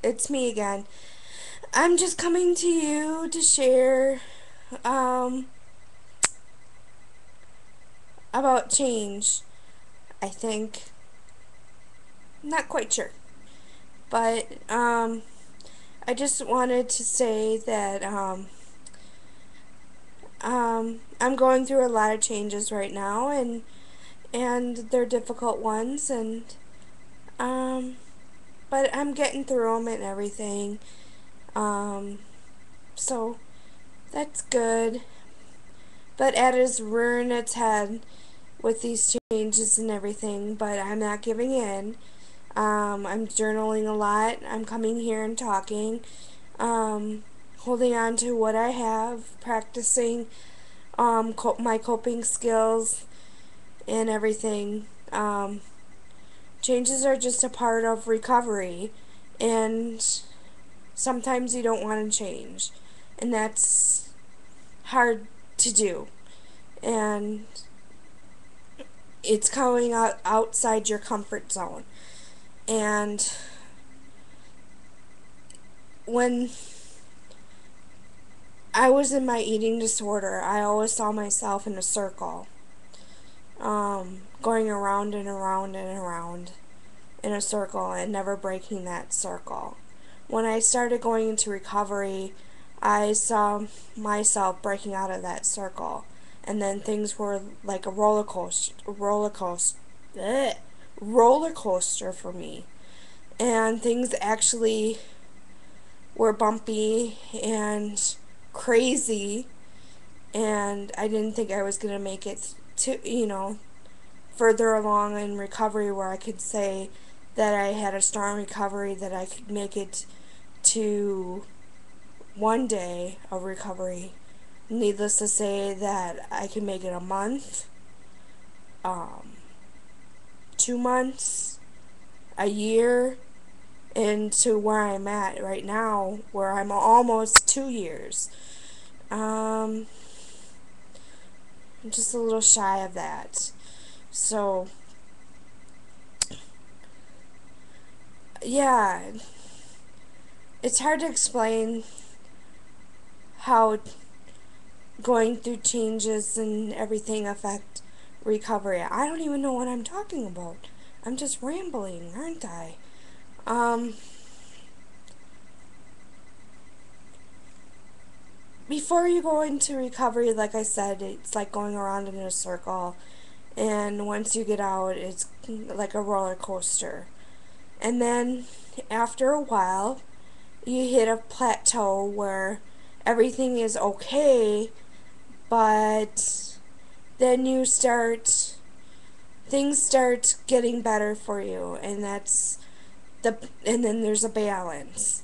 It's me again. I'm just coming to you to share um, about change. I think. Not quite sure. But I just wanted to say that I'm going through a lot of changes right now, and they're difficult ones, and um, but I'm getting through them and everything. Um, so that's good. But it is rearing its head with these changes and everything, but I'm not giving in. I'm journaling a lot. I'm coming here and talking, um, holding on to what I have, practicing my coping skills and everything. Um, Changes are just a part of recovery, and sometimes you don't want to change, and that's hard to do. And it's coming outside your comfort zone. And when I was in my eating disorder, I always saw myself in a circle, going around and around and around in a circle and never breaking that circle. When I started going into recovery, I saw myself breaking out of that circle, and then things were like a bleh, roller coaster for me, and things actually were bumpy and crazy, and I didn't think I was going to make it to, further along in recovery where I could say that I had a strong recovery, that I could make it to one day of recovery. Needless to say that I can make it a month, um, 2 months, a year, and to where I'm at right now, where I'm almost 2 years. Um, I'm just a little shy of that. So, yeah, it's hard to explain how going through changes and everything affect recovery. I don't even know what I'm talking about. I'm just rambling, aren't I? Um, Before you go into recovery, like I said, it's like going around in a circle. And once you get out, it's like a roller coaster. And then after a while, you hit a plateau where everything is okay, but then things start getting better for you, and and then there's a balance.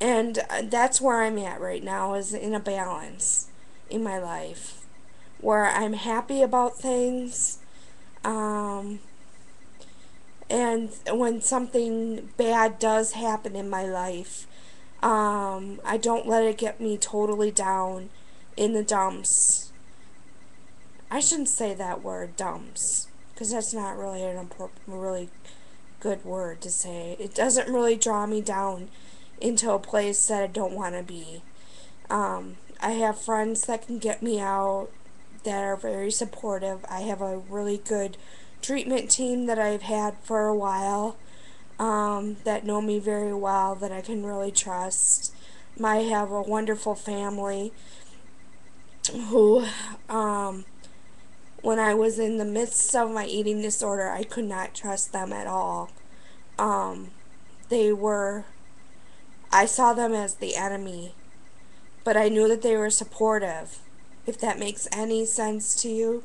And that's where I'm at right now, is in a balance in my life where I'm happy about things. Um, and when something bad does happen in my life, I don't let it get me totally down in the dumps. I shouldn't say that word, dumps, because that's not really really good word to say. It doesn't really draw me down into a place that I don't want to be. I have friends that can get me out, that are very supportive. I have a really good treatment team that I've had for a while, that know me very well, that I can really trust. I have a wonderful family who, when I was in the midst of my eating disorder, I could not trust them at all. Um, they were, I saw them as the enemy, but I knew that they were supportive, if that makes any sense to you.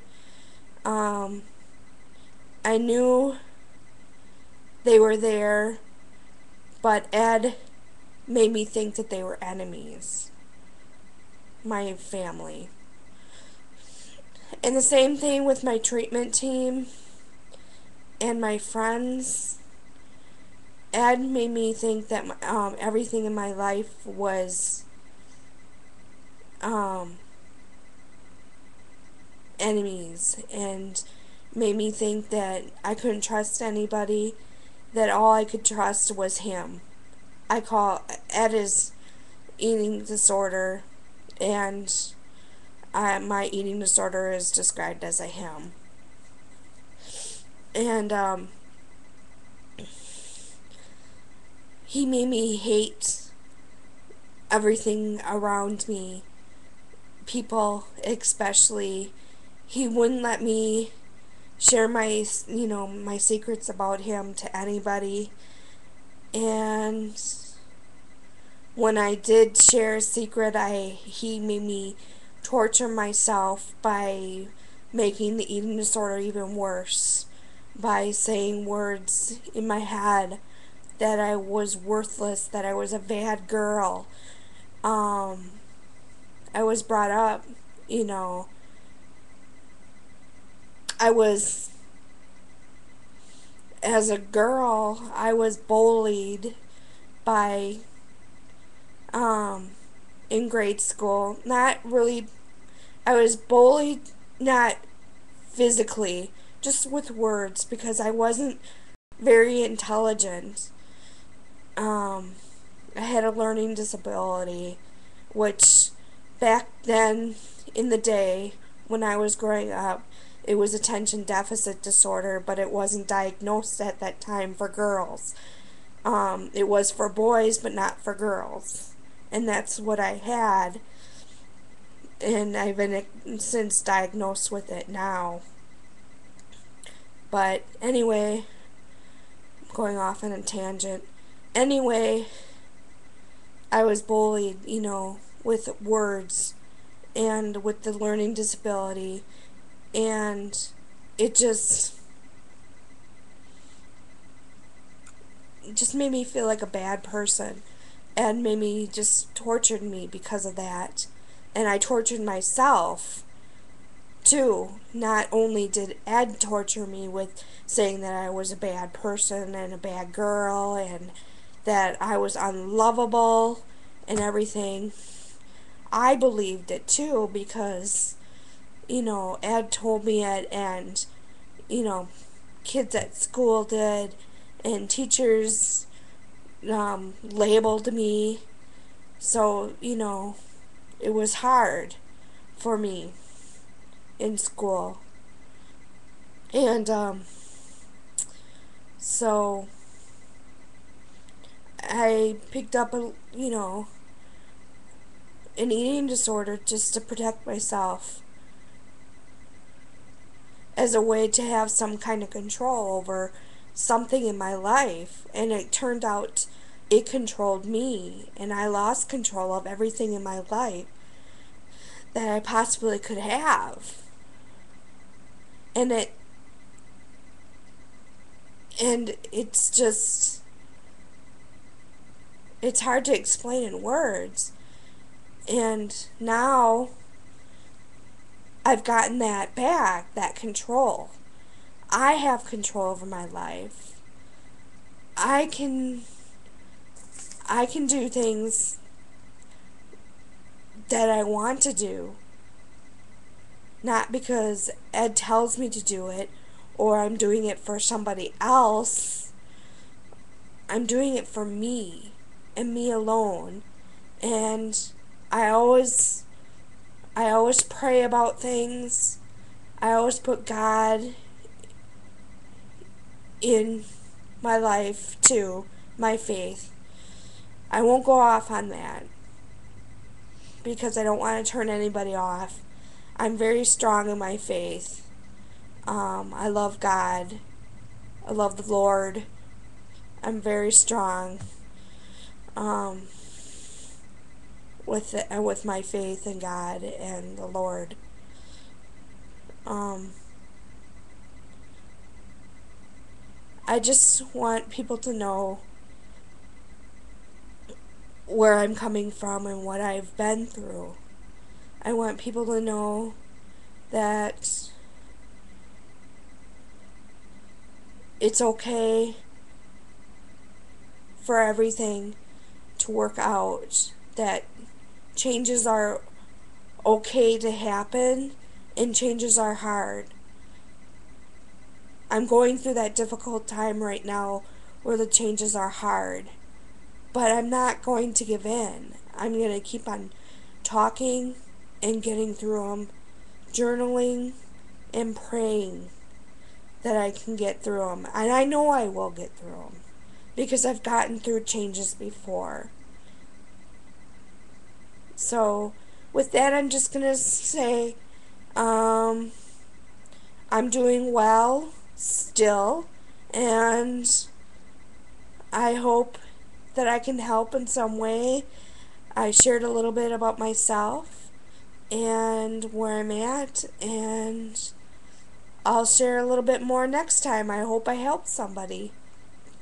Um, I knew they were there, but Ed made me think that they were enemies, my family. And the same thing with my treatment team and my friends. Ed made me think that everything in my life was um, enemies, and made me think that I couldn't trust anybody, that all I could trust was him. I call Ed is eating disorder, and my eating disorder is described as a him. And he made me hate everything around me, people especially. He wouldn't let me share my secrets about him to anybody. And when I did share a secret, he made me torture myself by making the eating disorder even worse, by saying words in my head that I was worthless, that I was a bad girl. Um, I was brought up, you know, I was, as a girl, I was bullied by, um, in grade school. Not really, I was bullied, not physically, just with words, because I wasn't very intelligent. Um, I had a learning disability, which back then in the day when I was growing up, it was attention deficit disorder, but it wasn't diagnosed at that time for girls. It was for boys, but not for girls. And that's what I had, and I've been since diagnosed with it now. But anyway, going off on a tangent. Anyway, I was bullied, with words and with the learning disability, and it just made me feel like a bad person, and made me just tortured me because of that. And I tortured myself too. Not only did Ed torture me with saying that I was a bad person and a bad girl and that I was unlovable and everything, I believed it too, because, Ed told me it, and, you know, kids at school did, and teachers labeled me. So, it was hard for me in school. And so I picked up an eating disorder just to protect myself, as a way to have some kind of control over something in my life. And it turned out it controlled me, and I lost control of everything in my life that I possibly could have. And it's just, it's hard to explain in words. And now I've gotten that back, that control. I have control over my life. I can I can do things that I want to do, not because Ed tells me to do it or I'm doing it for somebody else. I'm doing it for me and me alone. And I always I always pray about things. I always put God in my life too, my faith. I won't go off on that because I don't want to turn anybody off. I'm very strong in my faith. I love God. I love the Lord. I'm very strong um, with my faith in God and the Lord. Um, I just want people to know where I'm coming from and what I've been through. I want people to know that it's okay for everything to work out, that changes are okay to happen, and changes are hard. I'm going through that difficult time right now where the changes are hard. But I'm not going to give in. I'm going to keep on talking and getting through them, journaling and praying that I can get through them. And I know I will get through them because I've gotten through changes before. So, with that, I'm just going to say um, I'm doing well still, and I hope that I can help in some way. I shared a little bit about myself and where I'm at, and I'll share a little bit more next time. I hope I helped somebody.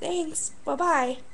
Thanks. Bye bye.